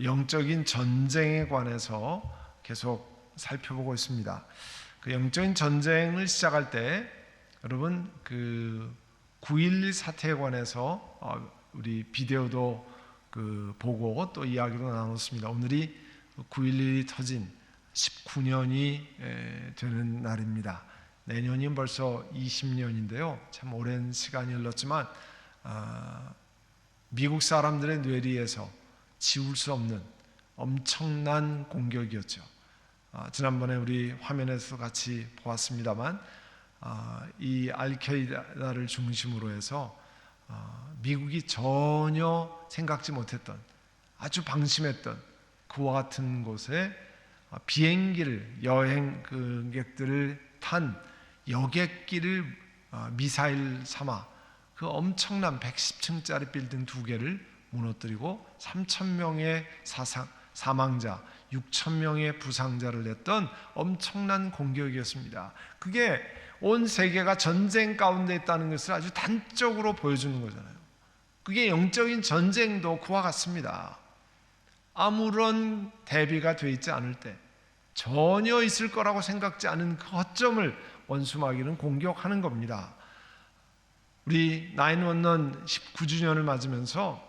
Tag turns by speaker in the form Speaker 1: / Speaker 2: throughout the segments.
Speaker 1: 영적인 전쟁에 관해서 계속 살펴보고 있습니다. 그 영적인 전쟁을 시작할 때 여러분 그 9.11 사태에 관해서 우리 비디오도 보고 또 이야기도 나눴습니다. 오늘이 9.11이 터진 19년이 되는 날입니다. 내년이 벌써 20년인데요. 참 오랜 시간이 흘렀지만 미국 사람들의 뇌리에서 지울 수 없는 엄청난 공격이었죠. 지난번에 우리 화면에서 같이 보았습니다만 이 알카이다를 중심으로 해서 미국이 전혀 생각지 못했던 아주 방심했던 그와 같은 곳에 비행기를 여행객들을 탄 여객기를 미사일 삼아 그 엄청난 110층짜리 빌딩 2개를 무너뜨리고 3,000명의 사망자 6,000명의 부상자를 냈던 엄청난 공격이었습니다. 그게 온 세계가 전쟁 가운데 있다는 것을 아주 단적으로 보여주는 거잖아요. 그게 영적인 전쟁도 그와 같습니다. 아무런 대비가 되어 있지 않을 때 전혀 있을 거라고 생각지 않은 그 허점을 원수마귀는 공격하는 겁니다. 우리 9/11 19주년을 맞으면서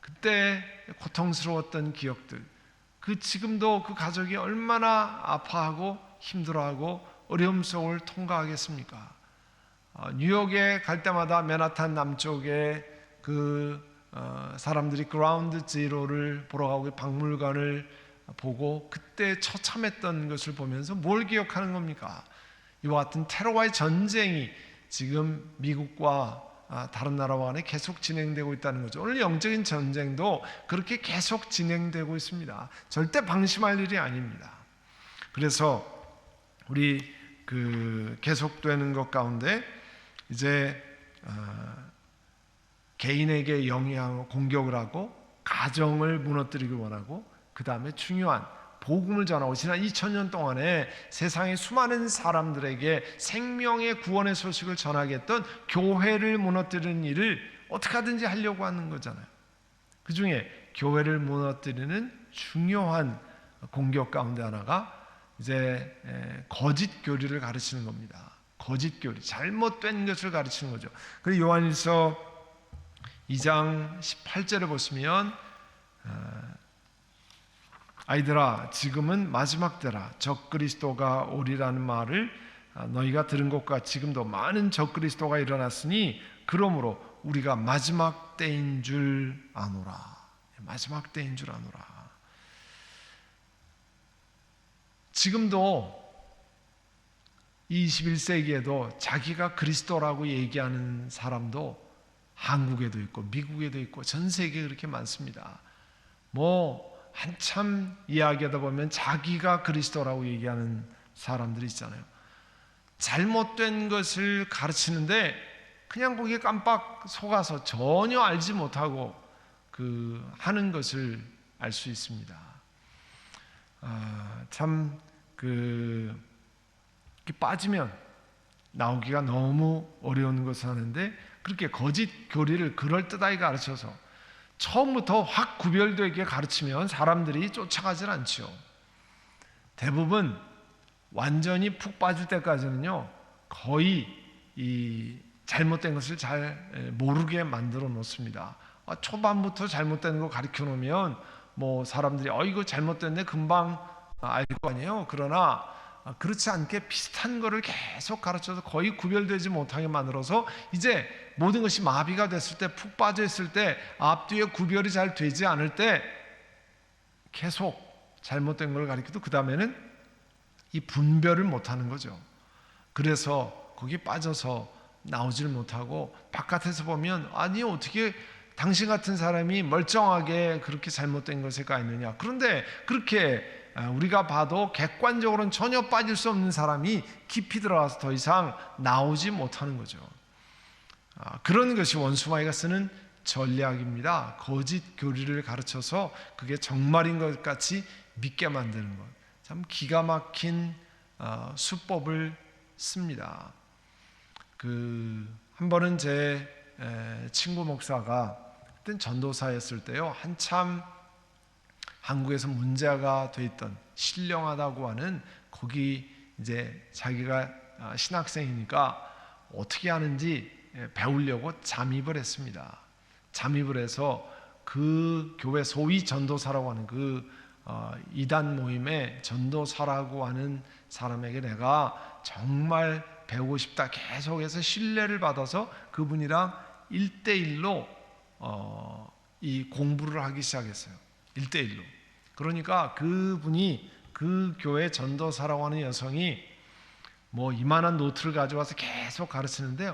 Speaker 1: 그때 고통스러웠던 기억들, 그 지금도 그 가족이 얼마나 아파하고 힘들어하고 어려움 속을 통과하겠습니까? 뉴욕에 갈 때마다 맨하탄 남쪽에 사람들이 그라운드 제로를 보러 가고 박물관을 보고 그때 처참했던 것을 보면서 뭘 기억하는 겁니까? 이와 같은 테러와의 전쟁이 지금 미국과 다른 나라와 간에 계속 진행되고 있다는 거죠. 오늘 영적인 전쟁도 그렇게 계속 진행되고 있습니다. 절대 방심할 일이 아닙니다. 그래서 우리 계속되는 것 가운데 이제 개인에게 공격을 하고 가정을 무너뜨리길 원하고 그 다음에 중요한 복음을 전하고 지난 2000년 동안에 세상의 수많은 사람들에게 생명의 구원의 소식을 전하게 했던 교회를 무너뜨리는 일을 어떻게 하든지 하려고 하는 거잖아요. 그 중에 교회를 무너뜨리는 중요한 공격 가운데 하나가 이제 거짓 교리를 가르치는 겁니다. 거짓 교리, 잘못된 것을 가르치는 거죠. 그리고 요한일서 2장 18절을 보시면 아이들아 지금은 마지막 때라 적그리스도가 오리라는 말을 너희가 들은 것과 지금도 많은 적그리스도가 일어났으니 그러므로 우리가 마지막 때인 줄 아노라. 마지막 때인 줄 아노라. 지금도 21세기에도 자기가 그리스도라고 얘기하는 사람도 한국에도 있고 미국에도 있고 전 세계에 그렇게 많습니다. 한참 이야기하다 보면 자기가 그리스도라고 얘기하는 사람들이 있잖아요. 잘못된 것을 가르치는데 그냥 거기에 깜빡 속아서 전혀 알지 못하고 하는 것을 알 수 있습니다. 빠지면 나오기가 너무 어려운 것을 하는데 그렇게 거짓 교리를 그럴듯하게 가르쳐서 처음부터 확 구별되게 가르치면 사람들이 쫓아가질 않죠. 대부분 완전히 푹 빠질 때까지는요 거의 이 잘못된 것을 잘 모르게 만들어 놓습니다. 초반부터 잘못된 거 가르쳐 놓으면 사람들이 이거 잘못됐네 금방 알 거 아니에요. 그러나 그렇지 않게 비슷한 거를 계속 가르쳐서 거의 구별되지 못하게 만들어서 이제 모든 것이 마비가 됐을 때 푹 빠져 있을 때 앞뒤에 구별이 잘 되지 않을 때 계속 잘못된 걸 가르쳐도 그 다음에는 이 분별을 못하는 거죠. 그래서 거기 빠져서 나오질 못하고 바깥에서 보면 아니 어떻게 당신 같은 사람이 멀쩡하게 그렇게 잘못된 것에 가 있느냐. 그런데 그렇게 우리가 봐도 객관적으로는 전혀 빠질 수 없는 사람이 깊이 들어가서 더 이상 나오지 못하는 거죠. 그런 것이 원수마귀가 쓰는 전략입니다. 거짓 교리를 가르쳐서 그게 정말인 것 같이 믿게 만드는 것. 참 기가 막힌 수법을 씁니다. 한 번은 제 친구 목사가 그때 전도사였을 때요 한참 한국에서 문제가 돼 있던 신령하다고 하는 거기 이제 자기가 신학생이니까 어떻게 하는지 배우려고 잠입을 했습니다. 잠입을 해서 그 교회 소위 전도사라고 하는 그 이단 모임의 전도사라고 하는 사람에게 내가 정말 배우고 싶다 계속해서 신뢰를 받아서 그분이랑 1대1로 이 공부를 하기 시작했어요. 1대1로. 그러니까 그분이 그 교회 전도사라고 하는 여성이 뭐 이만한 노트를 가져와서 계속 가르치는데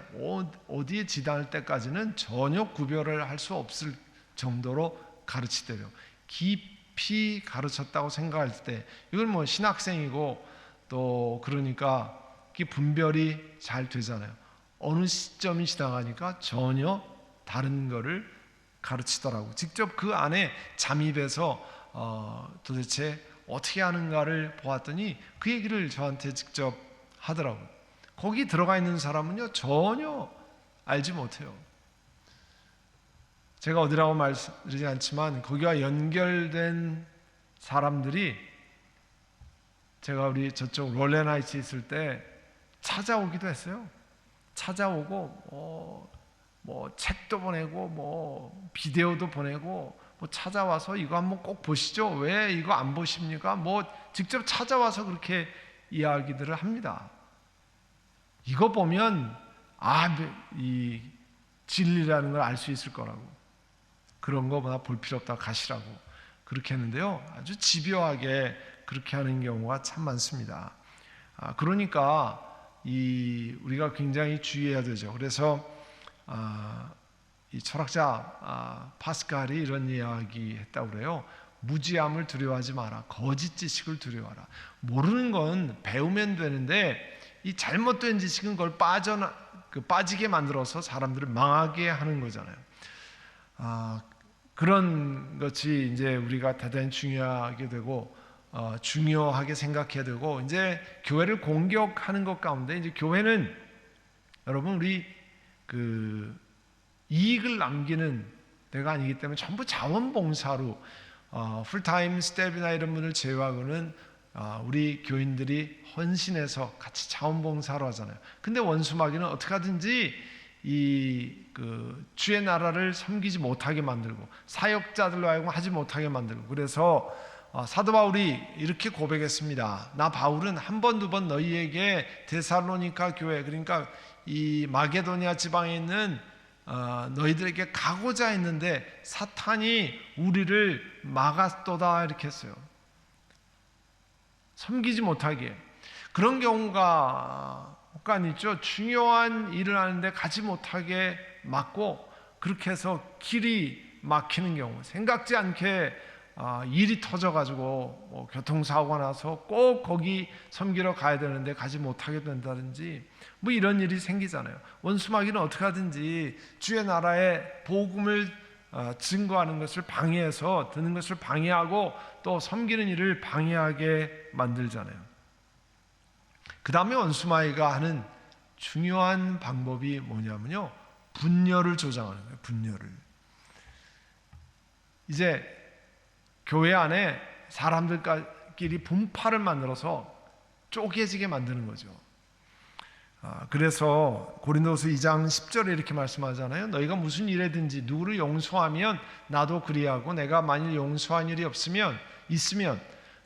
Speaker 1: 어디에 지당할 때까지는 전혀 구별을 할 수 없을 정도로 가르치대요. 깊이 가르쳤다고 생각할 때 이건 뭐 신학생이고 또 그러니까 분별이 잘 되잖아요. 어느 시점이 지나가니까 전혀 다른 거를 가르치더라고. 직접 그 안에 잠입해서 도대체 어떻게 하는가를 보았더니 그 얘기를 저한테 직접 하더라고요. 거기 들어가 있는 사람은요 전혀 알지 못해요. 제가 어디라고 말씀드리지 않지만 거기와 연결된 사람들이 제가 우리 저쪽 롤렌하이츠 있을 때 찾아오기도 했어요. 찾아오고 뭐 책도 보내고 뭐 비디오도 보내고 뭐 찾아와서 이거 한번 꼭 보시죠. 왜 이거 안 보십니까? 뭐 직접 찾아와서 그렇게 이야기들을 합니다. 이거 보면 이 진리라는 걸 알 수 있을 거라고. 그런 거보다 볼 필요 없다 가시라고 그렇게 했는데요. 아주 집요하게 그렇게 하는 경우가 참 많습니다. 그러니까 우리가 굉장히 주의해야 되죠. 그래서 이 철학자 파스칼이 이런 이야기 했다고 그래요. 무지함을 두려워하지 마라. 거짓 지식을 두려워하라. 모르는 건 배우면 되는데 이 잘못된 지식은 그걸 빠지게 만들어서 사람들을 망하게 하는 거잖아요. 그런 것이 이제 우리가 대단히 중요하게 되고 중요하게 생각해야 되고 이제 교회를 공격하는 것 가운데 이제 교회는 여러분 우리 그 이익을 남기는 데가 아니기 때문에 전부 자원봉사로 풀타임 스텝이나 이런 분을 제외하고는 우리 교인들이 헌신해서 같이 자원봉사로 하잖아요. 근데 원수마귀는 어떻게 하든지 주의 나라를 섬기지 못하게 만들고 사역자들로 하여금 하지 못하게 만들고 그래서 사도 바울이 이렇게 고백했습니다. 나 바울은 한 번, 두 번 너희에게 데살로니가 교회 그러니까 이 마게도니아 지방에 있는 너희들에게 가고자 했는데 사탄이 우리를 막았도다 이렇게 했어요. 섬기지 못하게. 그런 경우가 혹간 있죠. 중요한 일을 하는데 가지 못하게 막고 그렇게 해서 길이 막히는 경우 생각지 않게 일이 터져가지고 뭐 교통사고가 나서 꼭 거기 섬기러 가야 되는데 가지 못하게 된다든지 뭐 이런 일이 생기잖아요. 원수마귀는 어떻게 하든지 주의 나라의 복음을 증거하는 것을 방해해서 드는 것을 방해하고 또 섬기는 일을 방해하게 만들잖아요. 그 다음에 원수마귀가 하는 중요한 방법이 뭐냐면요, 분열을 조장하는 거예요. 분열을. 이제 교회 안에 사람들끼리 분파를 만들어서 쪼개지게 만드는 거죠. 그래서 고린도서 2장 10절에 이렇게 말씀하잖아요. 너희가 무슨 일에든지 누구를 용서하면 나도 그리하고 내가 만일 용서한 일이 있으면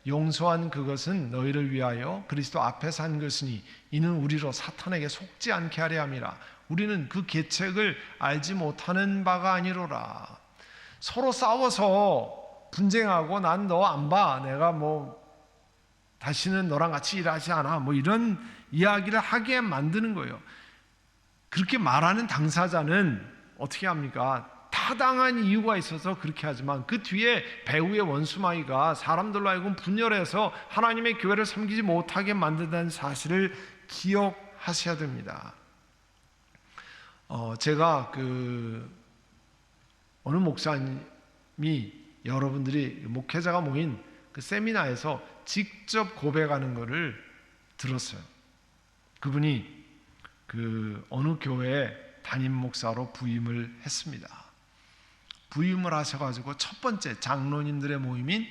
Speaker 1: 용서한 그것은 너희를 위하여 그리스도 앞에서 한 것이니 이는 우리로 사탄에게 속지 않게 하려 함이라. 우리는 그 계책을 알지 못하는 바가 아니로라. 서로 싸워서 분쟁하고 난 너 안 봐. 내가 뭐 다시는 너랑 같이 일하지 않아. 뭐 이런 이야기를 하게 만드는 거예요. 그렇게 말하는 당사자는 어떻게 합니까? 타당한 이유가 있어서 그렇게 하지만 그 뒤에 배후의 원수마귀가 사람들로 하여금 분열해서 하나님의 교회를 섬기지 못하게 만든다는 사실을 기억하셔야 됩니다. 제가 어느 목사님이 여러분들이 목회자가 모인 그 세미나에서 직접 고백하는 것을 들었어요. 그분이 어느 교회에 담임 목사로 부임을 했습니다. 부임을 하셔가지고 첫 번째 장로님들의 모임인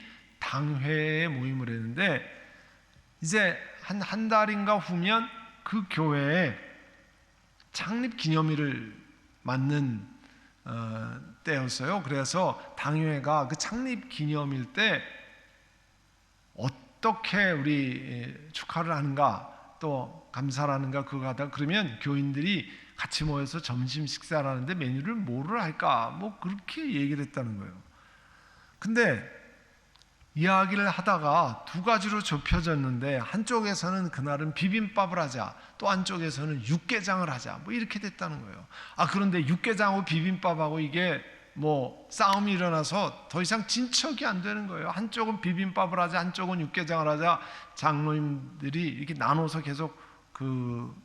Speaker 1: 당회에 모임을 했는데 이제 한 달인가 후면 그 교회에 창립 기념일을 맞는 때였어요. 그래서 당회가 그 창립 기념일 때 어떻게 우리 축하를 하는가 또 감사를 하는가 그거 하다 그러면 교인들이 같이 모여서 점심 식사를 하는데 메뉴를 뭐를 할까 뭐 그렇게 얘기를 했다는 거예요. 근데 이야기를 하다가 두 가지로 좁혀졌는데 한쪽에서는 그날은 비빔밥을 하자, 또 한쪽에서는 육개장을 하자, 뭐 이렇게 됐다는 거예요. 그런데 육개장하고 비빔밥하고 이게 뭐 싸움이 일어나서 더 이상 진척이 안 되는 거예요. 한쪽은 비빔밥을 하자, 한쪽은 육개장을 하자. 장로님들이 이렇게 나눠서 계속 그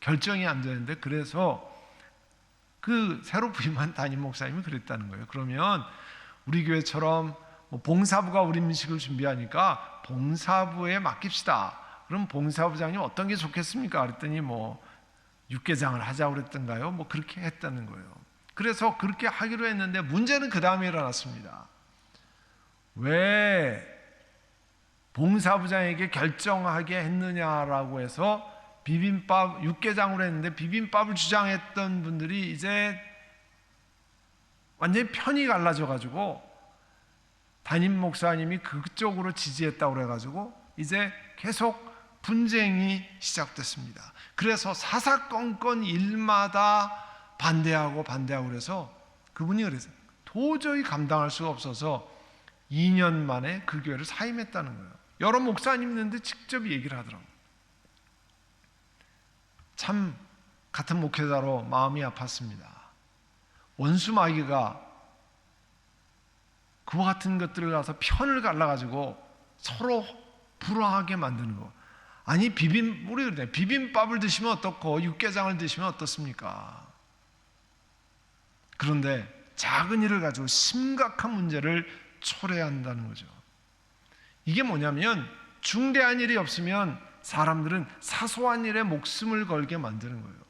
Speaker 1: 결정이 안 되는데, 그래서 그 새로 부임한 담임 목사님이 그랬다는 거예요. 그러면 우리 교회처럼 봉사부가 우리 음식을 준비하니까 봉사부에 맡깁시다. 그럼 봉사부장님 어떤 게 좋겠습니까? 그랬더니 뭐 육개장을 하자고 그랬던가요? 뭐 그렇게 했다는 거예요. 그래서 그렇게 하기로 했는데 문제는 그 다음에 일어났습니다. 왜 봉사부장에게 결정하게 했느냐라고 해서 비빔밥 육개장으로 했는데 비빔밥을 주장했던 분들이 이제 완전히 편이 갈라져 가지고 담임 목사님이 그쪽으로 지지했다고 그래가지고 이제 계속 분쟁이 시작됐습니다. 그래서 사사건건 일마다 반대하고 그래서 그분이 그래서 도저히 감당할 수가 없어서 2년 만에 그 교회를 사임했다는 거예요. 여러 목사님 있는데 직접 얘기를 하더라고요. 참 같은 목회자로 마음이 아팠습니다. 원수 마귀가 그와 같은 것들을 가서 편을 갈라가지고 서로 불화하게 만드는 거. 아니 우리 그래 비빔밥을 드시면 어떻고 육개장을 드시면 어떻습니까? 그런데 작은 일을 가지고 심각한 문제를 초래한다는 거죠. 이게 뭐냐면 중대한 일이 없으면 사람들은 사소한 일에 목숨을 걸게 만드는 거예요.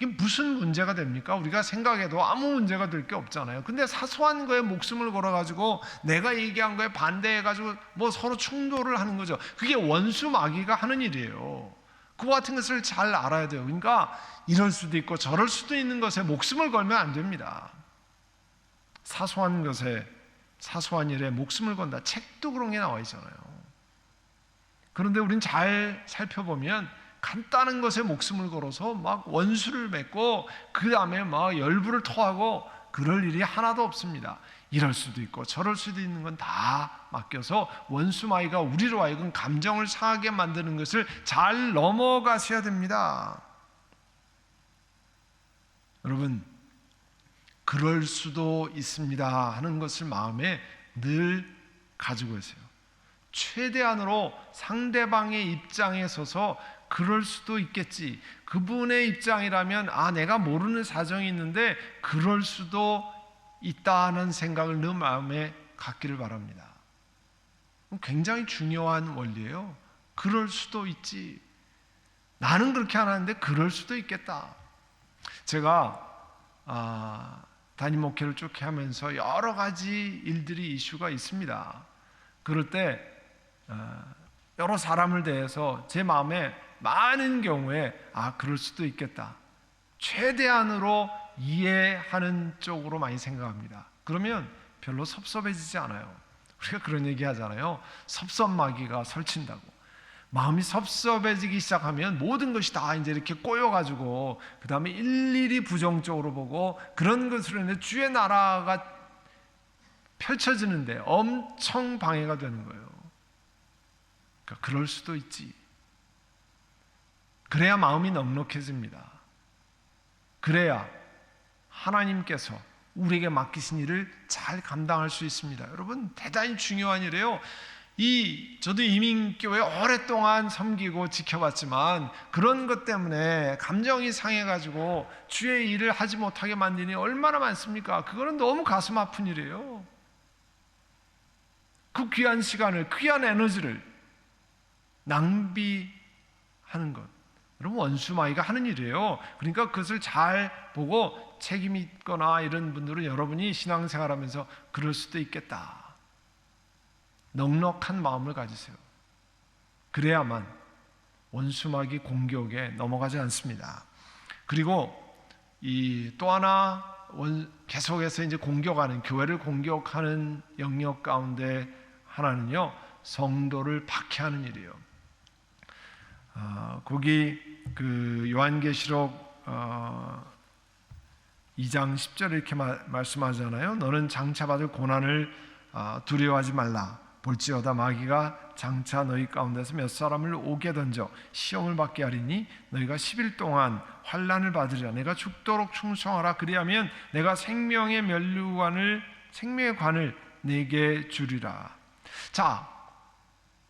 Speaker 1: 이게 무슨 문제가 됩니까? 우리가 생각해도 아무 문제가 될 게 없잖아요. 근데 사소한 거에 목숨을 걸어가지고 내가 얘기한 거에 반대해가지고 뭐 서로 충돌을 하는 거죠. 그게 원수 마귀가 하는 일이에요. 그와 같은 것을 잘 알아야 돼요. 그러니까 이럴 수도 있고 저럴 수도 있는 것에 목숨을 걸면 안 됩니다. 사소한 것에 사소한 일에 목숨을 건다. 책도 그런 게 나와 있잖아요. 그런데 우린 잘 살펴보면 간단한 것에 목숨을 걸어서 막 원수를 맺고 그 다음에 막 열불을 토하고 그럴 일이 하나도 없습니다. 이럴 수도 있고 저럴 수도 있는 건 다 맡겨서 원수 마귀가 우리로 하여금 감정을 상하게 만드는 것을 잘 넘어가셔야 됩니다. 여러분, 그럴 수도 있습니다 하는 것을 마음에 늘 가지고 계세요. 최대한으로 상대방의 입장에 서서 그럴 수도 있겠지. 그분의 입장이라면 내가 모르는 사정이 있는데 그럴 수도 있다는 생각을 늘 마음에 갖기를 바랍니다. 굉장히 중요한 원리예요. 그럴 수도 있지. 나는 그렇게 안 하는데 그럴 수도 있겠다. 제가 담임 목회를 쭉 하면서 여러 가지 일들이 이슈가 있습니다. 그럴 때 여러 사람을 대해서 제 마음에 많은 경우에 그럴 수도 있겠다. 최대한으로 이해하는 쪽으로 많이 생각합니다. 그러면 별로 섭섭해지지 않아요. 우리가 그런 얘기 하잖아요. 섭섭마귀가 설친다고. 마음이 섭섭해지기 시작하면 모든 것이 다 이제 이렇게 꼬여가지고 그 다음에 일일이 부정적으로 보고 그런 것으로 인해 주의 나라가 펼쳐지는데 엄청 방해가 되는 거예요. 그러니까 그럴 수도 있지. 그래야 마음이 넉넉해집니다. 그래야 하나님께서 우리에게 맡기신 일을 잘 감당할 수 있습니다. 여러분, 대단히 중요한 일이에요. 저도 이민교회 오랫동안 섬기고 지켜봤지만 그런 것 때문에 감정이 상해가지고 주의 일을 하지 못하게 만드는 일이 얼마나 많습니까? 그거는 너무 가슴 아픈 일이에요. 그 귀한 시간을, 귀한 에너지를 낭비하는 것. 여러분, 원수마귀가 하는 일이에요. 그러니까 그것을 잘 보고 책임 있거나 이런 분들은 여러분이 신앙생활하면서 그럴 수도 있겠다. 넉넉한 마음을 가지세요. 그래야만 원수마귀 공격에 넘어가지 않습니다. 그리고 이 또 하나 계속해서 이제 공격하는, 교회를 공격하는 영역 가운데 하나는요, 성도를 박해하는 일이에요. 거기 그 요한계시록 2장 10절에 이렇게 말씀하잖아요. 너는 장차 받을 고난을 두려워하지 말라. 볼지어다 마귀가 장차 너희 가운데서 몇 사람을 옥에 던져 시험을 받게 하리니 너희가 10일 동안 환난을 받으리라. 내가 죽도록 충성하라. 그리하면 내가 생명의 관을 내게 주리라. 자,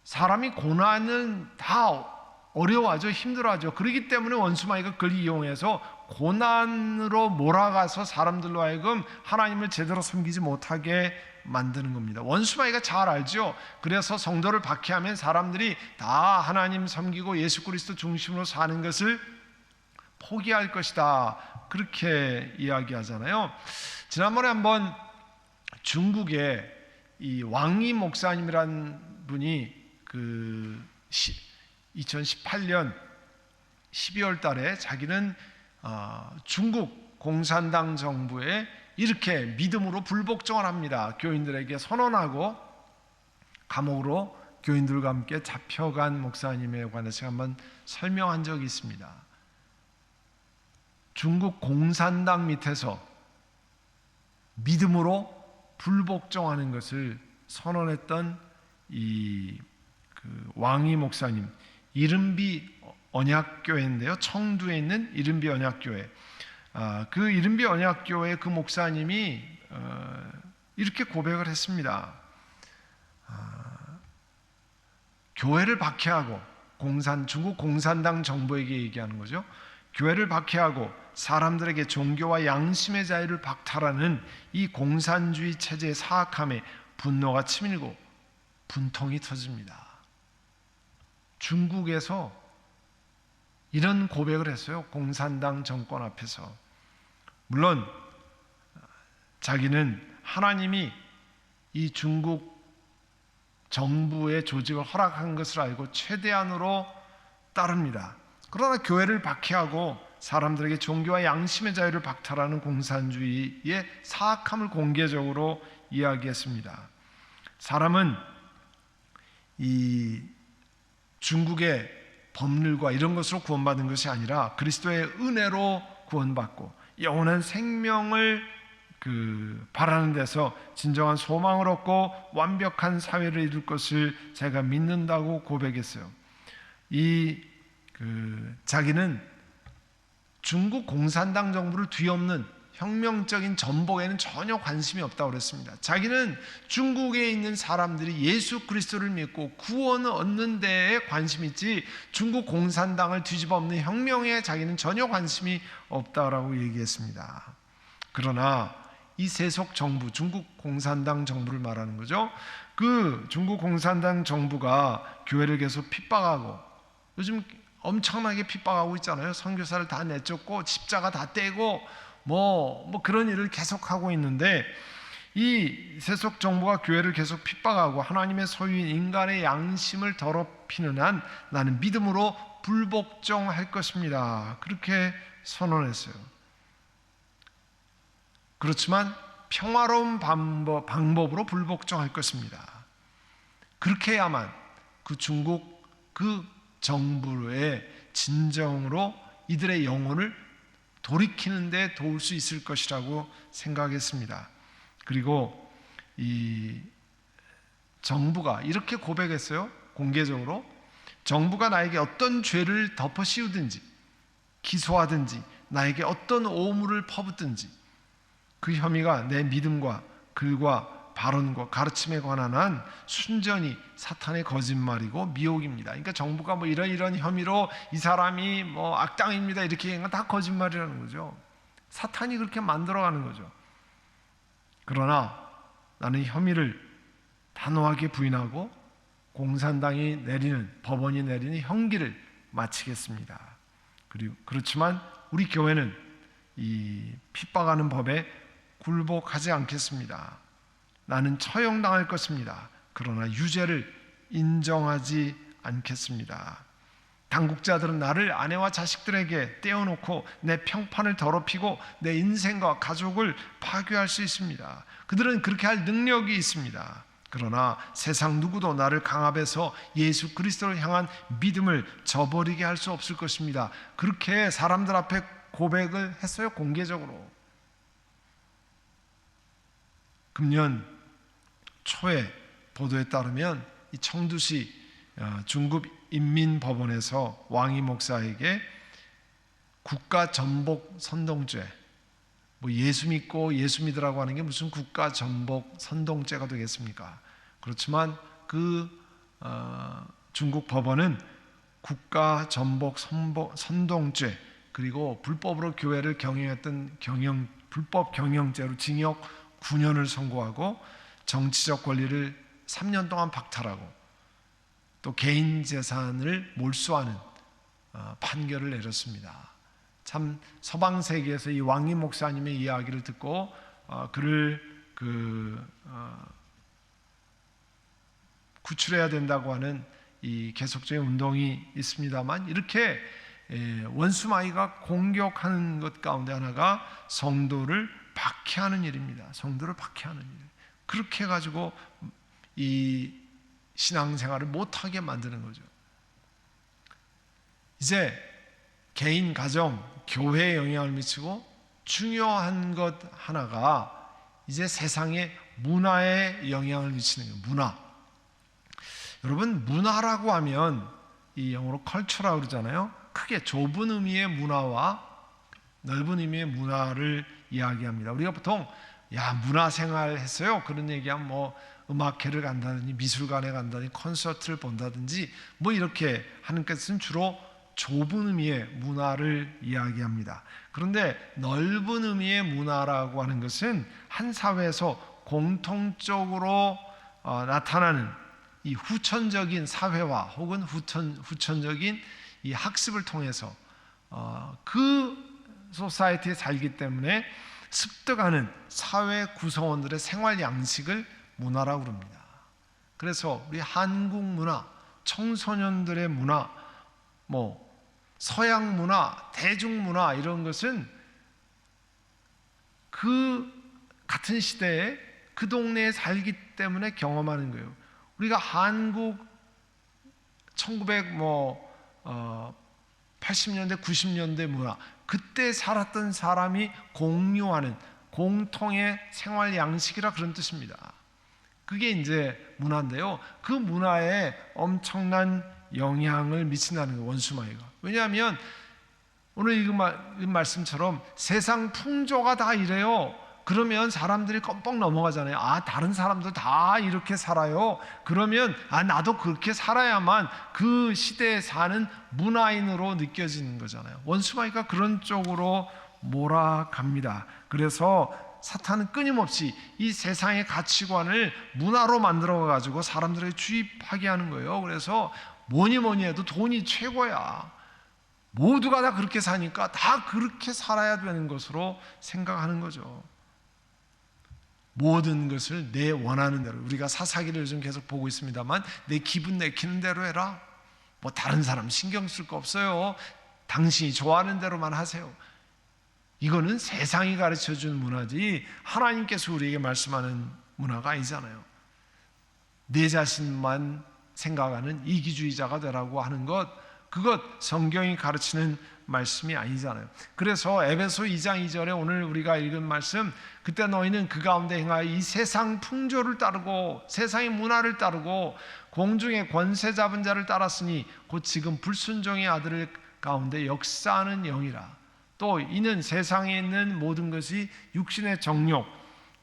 Speaker 1: 사람이 고난은 다 어려워하죠. 힘들어하죠. 그렇기 때문에 원수마귀가 그걸 이용해서 고난으로 몰아가서 사람들로 하여금 하나님을 제대로 섬기지 못하게 만드는 겁니다. 원수마귀가 잘 알죠. 그래서 성도를 박해하면 사람들이 다 하나님 섬기고 예수 그리스도 중심으로 사는 것을 포기할 것이다, 그렇게 이야기하잖아요. 지난번에 한번 중국에 이 왕이 목사님이란 분이 그 2018년 12월 달에 자기는 중국 공산당 정부에 이렇게 믿음으로 불복종을 합니다. 교인들에게 선언하고 감옥으로 교인들과 함께 잡혀간 목사님에 관해서 한번 설명한 적이 있습니다. 중국 공산당 밑에서 믿음으로 불복종하는 것을 선언했던 그 왕이 목사님, 이른비 언약교회인데요, 청두에 있는 이른비 언약교회. 그 이른비 언약교회 그 목사님이 이렇게 고백을 했습니다. 교회를 박해하고 중국 공산당 정부에게 얘기하는 거죠. 교회를 박해하고 사람들에게 종교와 양심의 자유를 박탈하는 이 공산주의 체제의 사악함에 분노가 치밀고 분통이 터집니다. 중국에서 이런 고백을 했어요. 공산당 정권 앞에서. 물론 자기는 하나님이 이 중국 정부의 조직을 허락한 것을 알고 최대한으로 따릅니다. 그러나 교회를 박해하고 사람들에게 종교와 양심의 자유를 박탈하는 공산주의의 사악함을 공개적으로 이야기했습니다. 사람은 이 중국의 법률과 이런 것으로 구원받은 것이 아니라 그리스도의 은혜로 구원받고 영원한 생명을 바라는 데서 진정한 소망을 얻고 완벽한 사회를 이룰 것을 제가 믿는다고 고백했어요. 자기는 중국 공산당 정부를 뒤엎는 혁명적인 전복에는 전혀 관심이 없다고 그랬습니다. 자기는 중국에 있는 사람들이 예수 그리스도를 믿고 구원을 얻는 데에 관심이 있지 중국 공산당을 뒤집어 엎는 혁명에 자기는 전혀 관심이 없다라고 얘기했습니다. 그러나 이 세속 정부, 중국 공산당 정부를 말하는 거죠. 그 중국 공산당 정부가 교회를 계속 핍박하고, 요즘 엄청나게 핍박하고 있잖아요. 선교사를 다 내쫓고 십자가 다 떼고 뭐 그런 일을 계속하고 있는데, 이 세속 정부가 교회를 계속 핍박하고 하나님의 소유인 인간의 양심을 더럽히는 한 나는 믿음으로 불복종할 것입니다, 그렇게 선언했어요. 그렇지만 평화로운 방법으로 불복종할 것입니다. 그렇게 해야만 그 중국 그 정부의 진정으로 이들의 영혼을 돌이키는 데 도울 수 있을 것이라고 생각했습니다. 그리고 이 정부가 이렇게 고백했어요. 공개적으로 정부가 나에게 어떤 죄를 덮어 씌우든지 기소하든지 나에게 어떤 오물을 퍼붓든지 그 혐의가 내 믿음과 글과 발언과 가르침에 관한 한 순전히 사탄의 거짓말이고 미혹입니다. 그러니까 정부가 이런 혐의로 이 사람이 악당입니다 이렇게 얘기한 건 다 거짓말이라는 거죠. 사탄이 그렇게 만들어가는 거죠. 그러나 나는 혐의를 단호하게 부인하고 공산당이 법원이 내리는 형기를 마치겠습니다. 그리고 그렇지만 우리 교회는 이 핍박하는 법에 굴복하지 않겠습니다. 나는 처형당할 것입니다. 그러나 유죄를 인정하지 않겠습니다. 당국자들은 나를 아내와 자식들에게 떼어놓고 내 평판을 더럽히고 내 인생과 가족을 파괴할 수 있습니다. 그들은 그렇게 할 능력이 있습니다. 그러나 세상 누구도 나를 강압해서 예수 그리스도를 향한 믿음을 저버리게 할 수 없을 것입니다. 그렇게 사람들 앞에 고백을 했어요. 공개적으로. 금년 초에 보도에 따르면 이 청두시 중급 인민법원에서 왕이 목사에게 국가 전복 선동죄, 뭐 예수 믿고 예수 믿으라고 하는 게 무슨 국가 전복 선동죄가 되겠습니까? 그렇지만 그 중국 법원은 국가 전복 선동죄 그리고 불법으로 교회를 경영했던 불법 경영죄로 징역 9년을 선고하고 정치적 권리를 3년 동안 박탈하고 또 개인 재산을 몰수하는 판결을 내렸습니다. 참 서방 세계에서 이 왕희 목사님의 이야기를 듣고 그를 구출해야 된다고 하는 이 계속적인 운동이 있습니다만, 이렇게 원수마귀가 공격하는 것 가운데 하나가 성도를 박해하는 일입니다. 성도를 박해하는 일. 그렇게 해가지고 이 신앙생활을 못하게 만드는 거죠. 이제 개인, 가정, 교회에 영향을 미치고 중요한 것 하나가 이제 세상의 문화에 영향을 미치는 거예요. 문화. 여러분, 문화라고 하면 이 영어로 컬처라고 그러잖아요. 크게 좁은 의미의 문화와 넓은 의미의 문화를 이야기합니다. 우리가 보통 문화생활 했어요. 그런 얘기하면 뭐 음악회를 간다든지 미술관에 간다든지 콘서트를 본다든지 뭐 이렇게 하는 것은 주로 좁은 의미의 문화를 이야기합니다. 그런데 넓은 의미의 문화라고 하는 것은 한 사회에서 공통적으로 나타나는 이 후천적인 사회화 혹은 후천적인 이 학습을 통해서 그 소사이티에 살기 때문에 습득하는 사회 구성원들의 생활 양식을 문화라고 그럽니다. 그래서 우리 한국 문화, 청소년들의 문화, 뭐 서양 문화, 대중 문화 이런 것은 그 같은 시대에 그 동네에 살기 때문에 경험하는 거예요. 우리가 한국 1980년대, 90년대 문화, 그때 살았던 사람이 공유하는 공통의 생활 양식이라 그런 뜻입니다. 그게 이제 문화인데요. 그 문화에 엄청난 영향을 미친다는 거예요, 원수마귀가. 왜냐하면 오늘 읽은 말씀처럼 세상 풍조가 다 이래요. 그러면 사람들이 껌뻑 넘어가잖아요. 다른 사람도 다 이렇게 살아요. 그러면 나도 그렇게 살아야만 그 시대에 사는 문화인으로 느껴지는 거잖아요. 원수마귀가 그런 쪽으로 몰아갑니다. 그래서 사탄은 끊임없이 이 세상의 가치관을 문화로 만들어 가지고 사람들에게 주입하게 하는 거예요. 그래서 뭐니 해도 돈이 최고야. 모두가 다 그렇게 사니까 다 그렇게 살아야 되는 것으로 생각하는 거죠. 모든 것을 내 원하는 대로, 우리가 사사기를 요즘 계속 보고 있습니다만, 내 기분 내키는 대로 해라. 뭐 다른 사람 신경 쓸 거 없어요. 당신이 좋아하는 대로만 하세요. 이거는 세상이 가르쳐준 문화지 하나님께서 우리에게 말씀하는 문화가 아니잖아요. 내 자신만 생각하는 이기주의자가 되라고 하는 그것 성경이 가르치는 말씀이 아니잖아요. 그래서 에베소 2장 2절에 오늘 우리가 읽은 말씀, 그때 너희는 그 가운데 행하여 이 세상 풍조를 따르고 세상의 문화를 따르고 공중의 권세 잡은 자를 따랐으니 곧 지금 불순종의 아들 가운데 역사하는 영이라. 또 이는 세상에 있는 모든 것이 육신의 정욕,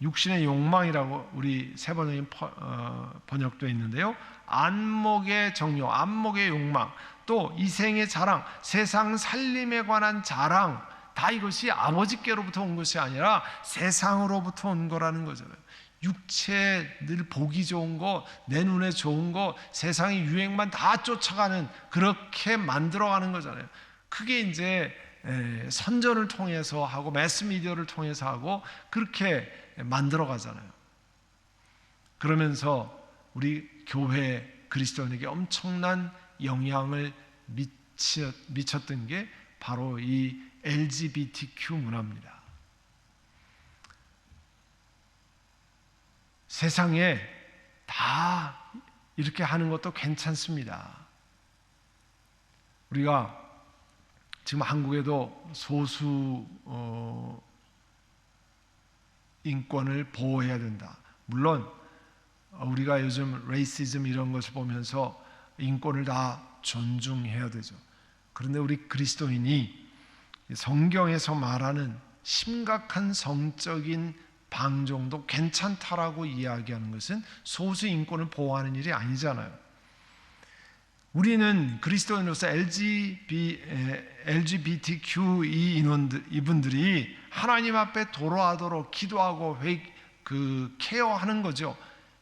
Speaker 1: 육신의 욕망이라고 우리 세 번역되어 있는데요. 안목의 정욕, 안목의 욕망, 또 이생의 자랑, 세상 살림에 관한 자랑, 다 이것이 아버지께로부터 온 것이 아니라 세상으로부터 온 거라는 거잖아요. 육체 늘 보기 좋은 거, 내 눈에 좋은 거, 세상의 유행만 다 쫓아가는, 그렇게 만들어가는 거잖아요. 그게 이제 선전을 통해서 하고 매스미디어를 통해서 하고 그렇게 만들어 가잖아요. 그러면서 우리 교회 그리스도인에게 엄청난 영향을 미쳤던 게 바로 이 LGBTQ 문화입니다. 세상에 다 이렇게 하는 것도 괜찮습니다. 우리가 지금 한국에도 소수 인권을 보호해야 된다. 물론 우리가 요즘 레이시즘 이런 것을 보면서 인권을 다 존중해야 되죠. 그런데 우리 그리스도인이 성경에서 말하는 심각한 성적인 방종도 괜찮다라고 이야기하는 것은 소수 인권을 보호하는 일이 아니잖아요. 우리는 그리스도인으로서 LGBTQ 이분들이 하나님 앞에 돌아오도록 기도하고 케어하는 거죠.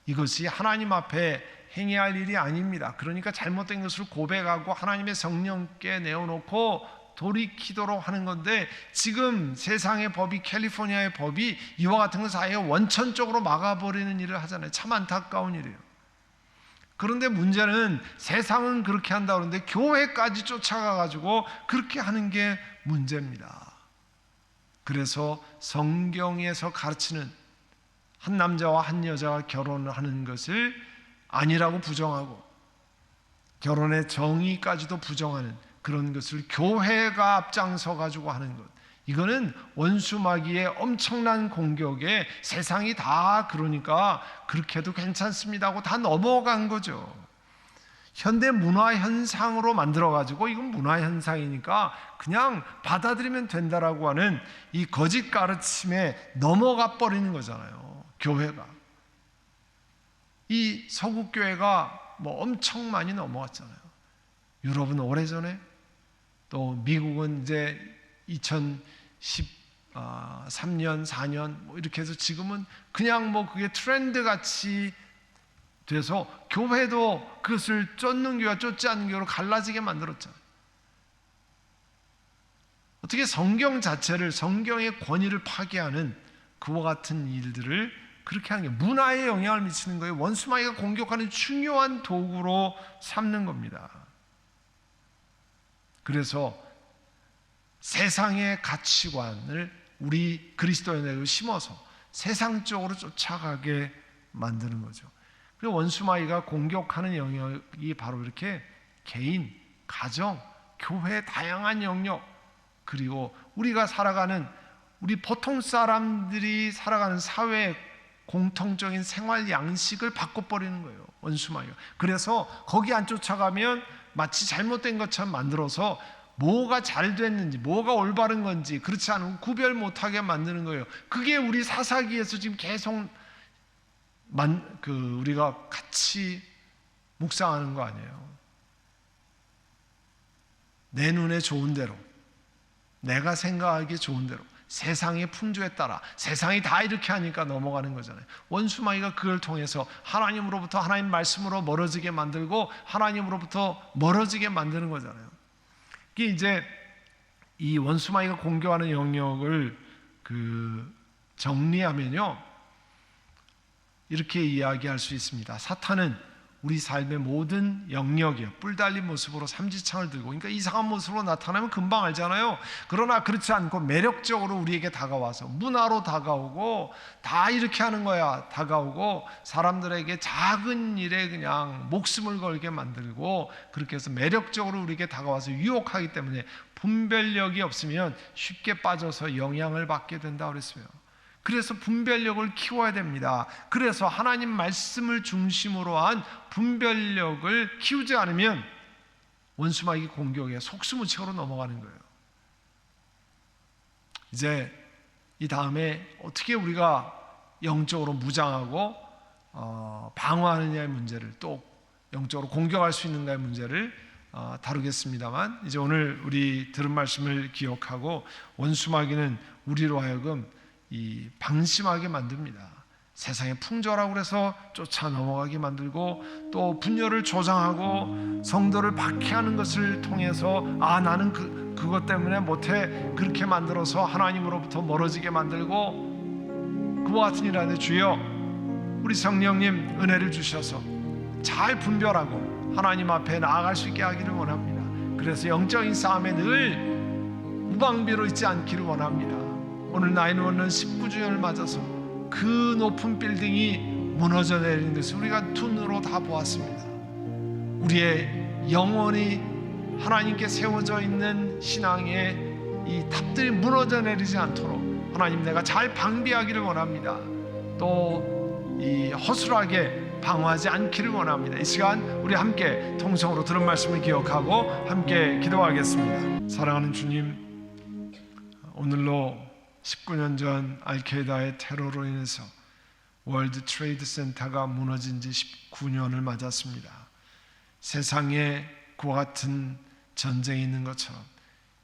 Speaker 1: 이것이 하나님 앞에 행해야 할 일이 아닙니다. 그러니까 잘못된 것을 고백하고 하나님의 성령께 내어놓고 돌이키도록 하는 건데, 지금 세상의 법이, 캘리포니아의 법이 이와 같은 것을 아예 원천적으로 막아버리는 일을 하잖아요. 참 안타까운 일이에요. 그런데 문제는 세상은 그렇게 한다고 하는데 교회까지 쫓아가가지고 그렇게 하는 게 문제입니다. 그래서 성경에서 가르치는 한 남자와 한 여자가 결혼을 하는 것을 아니라고 부정하고 결혼의 정의까지도 부정하는 그런 것을 교회가 앞장서 가지고 하는 것, 이거는 원수마귀의 엄청난 공격에 세상이 다 그러니까 그렇게 해도 괜찮습니다 하고 다 넘어간 거죠. 현대 문화 현상으로 만들어 가지고 이건 문화 현상이니까 그냥 받아들이면 된다라고 하는 이 거짓 가르침에 넘어가 버리는 거잖아요. 교회가, 이 서구 교회가 뭐 엄청 많이 넘어갔잖아요. 유럽은 오래전에, 또 미국은 이제 2013년, 4년 뭐 이렇게 해서 지금은 그냥 뭐 그게 트렌드 같이 돼서 교회도 그것을 쫓는 교회와 쫓지 않는 교회로 갈라지게 만들었잖아요. 어떻게 성경 자체를, 성경의 권위를 파괴하는 그와 같은 일들을 그렇게 하는 게 문화에 영향을 미치는 거예요. 원수마귀가 공격하는 중요한 도구로 삼는 겁니다. 그래서 세상의 가치관을 우리 그리스도인에게 심어서 세상적으로 쫓아가게 만드는 거죠. 그리고 원수마귀가 공격하는 영역이 바로 이렇게 개인, 가정, 교회 다양한 영역, 그리고 우리가 살아가는, 우리 보통 사람들이 살아가는 사회의 공통적인 생활 양식을 바꿔버리는 거예요, 원수마귀가. 그래서 거기 안 쫓아가면 마치 잘못된 것처럼 만들어서 뭐가 잘 됐는지, 뭐가 올바른 건지 그렇지 않으면 구별 못하게 만드는 거예요. 그게 우리 사사기에서 지금 계속 우리가 같이 묵상하는 거 아니에요. 내 눈에 좋은 대로, 내가 생각하기에 좋은 대로, 세상의 풍조에 따라, 세상이 다 이렇게 하니까 넘어가는 거잖아요. 원수마귀가 그걸 통해서 하나님으로부터, 하나님 말씀으로 멀어지게 만들고 하나님으로부터 멀어지게 만드는 거잖아요. 이게 이제 이 원수마귀가 공격하는 영역을 정리하면요, 이렇게 이야기할 수 있습니다. 사탄은 우리 삶의 모든 영역이요, 뿔 달린 모습으로 삼지창을 들고, 그러니까 이상한 모습으로 나타나면 금방 알잖아요. 그러나 그렇지 않고 매력적으로 우리에게 다가와서 문화로 다가오고, 다 이렇게 하는 거야 다가오고, 사람들에게 작은 일에 그냥 목숨을 걸게 만들고, 그렇게 해서 매력적으로 우리에게 다가와서 유혹하기 때문에 분별력이 없으면 쉽게 빠져서 영향을 받게 된다고 그랬어요. 그래서 분별력을 키워야 됩니다. 그래서 하나님 말씀을 중심으로 한 분별력을 키우지 않으면 원수마귀 공격에 속수무책으로 넘어가는 거예요. 이제 이 다음에 어떻게 우리가 영적으로 무장하고 방어하느냐의 문제를, 또 영적으로 공격할 수 있는가의 문제를 다루겠습니다만, 이제 오늘 우리 들은 말씀을 기억하고, 원수마귀는 우리로 하여금 이 방심하게 만듭니다. 세상의 풍조라고 그래서 쫓아 넘어가게 만들고, 또 분열을 조장하고 성도를 박해하는 것을 통해서 나는 그것 때문에 못해, 그렇게 만들어서 하나님으로부터 멀어지게 만들고, 그와 같은 일 하는데, 주여 우리 성령님 은혜를 주셔서 잘 분별하고 하나님 앞에 나아갈 수 있게 하기를 원합니다. 그래서 영적인 싸움에 늘 무방비로 있지 않기를 원합니다. 오늘 911 19주년을 맞아서 그 높은 빌딩이 무너져 내리는 것을 우리가 두 눈으로 다 보았습니다. 우리의 영혼이 하나님께 세워져 있는 신앙의 이 탑들이 무너져 내리지 않도록 하나님, 내가 잘 방비하기를 원합니다. 또 이 허술하게 방어하지 않기를 원합니다. 이 시간 우리 함께 통성으로 들은 말씀을 기억하고 함께 기도하겠습니다. 사랑하는 주님, 오늘로 19년 전 알카에다의 테러로 인해서 월드 트레이드 센터가 무너진 지 19년을 맞았습니다. 세상에 그와 같은 전쟁이 있는 것처럼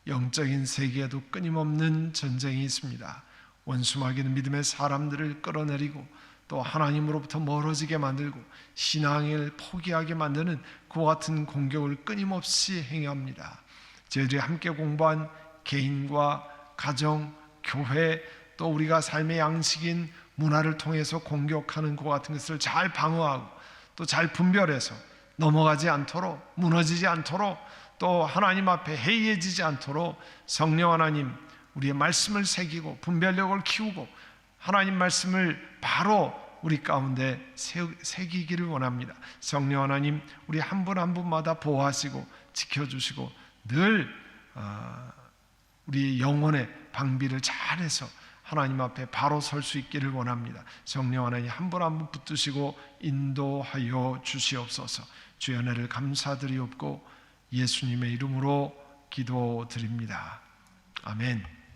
Speaker 1: 영적인 세계에도 끊임없는 전쟁이 있습니다. 원수마귀는 믿음의 사람들을 끌어내리고 또 하나님으로부터 멀어지게 만들고 신앙을 포기하게 만드는 그와 같은 공격을 끊임없이 행합니다. 저희들이 함께 공부한 개인과 가정, 교회, 또 우리가 삶의 양식인 문화를 통해서 공격하는 그와 같은 것을 잘 방어하고 또 잘 분별해서 넘어가지 않도록, 무너지지 않도록, 또 하나님 앞에 해이해지지 않도록 성령 하나님, 우리의 말씀을 새기고 분별력을 키우고 하나님 말씀을 바로 우리 가운데 새기기를 원합니다. 성령 하나님, 우리 한 분 한 분마다 보호하시고 지켜주시고 늘 우리 영혼의 방비를 잘해서 하나님 앞에 바로 설 수 있기를 원합니다. 성령 하나님, 한 분 한 분 붙드시고 인도하여 주시옵소서. 주의 은혜를 감사드리옵고 예수님의 이름으로 기도드립니다. 아멘.